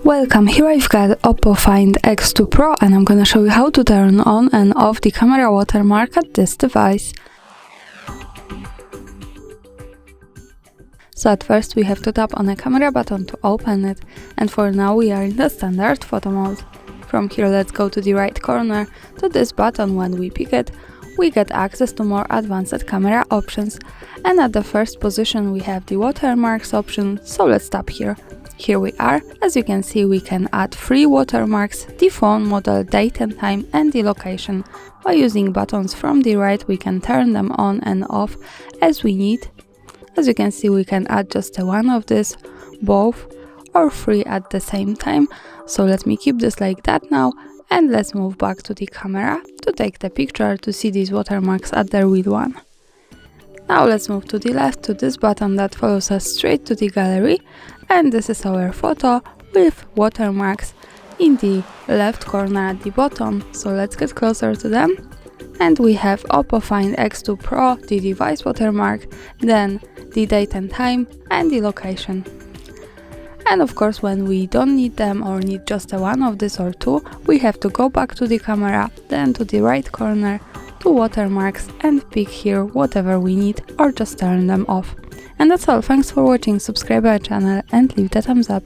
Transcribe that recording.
Welcome, here I've got OPPO Find X2 Pro and I'm gonna show you how to turn on and off the camera watermark at this device. So at first we have to tap on the camera button to open it, and for now we are in the standard photo mode. From here let's go to the right corner to this button. When we pick it, we get access to more advanced camera options, and at the first position we have the watermarks option, so let's tap here. Here we are. As you can see, we can add 3 watermarks: the phone model, date and time, and the location. By using buttons from the right we can turn them on and off as we need. As you can see, we can add just one of these, both, or 3 at the same time. So let me keep this like that now, and let's move back to the camera to take the picture to see these watermarks at the real one. Now let's move to the left to this button that follows us straight to the gallery, and this is our photo with watermarks in the left corner at the bottom. So let's get closer to them, and we have OPPO Find X2 Pro, the device watermark, then the date and time, and the location. And of course, when we don't need them or need just one of this or 2, we have to go back to the camera, then to the right corner to watermarks, and pick here whatever we need or just turn them off. And that's all. Thanks for watching, subscribe our channel and leave the thumbs up.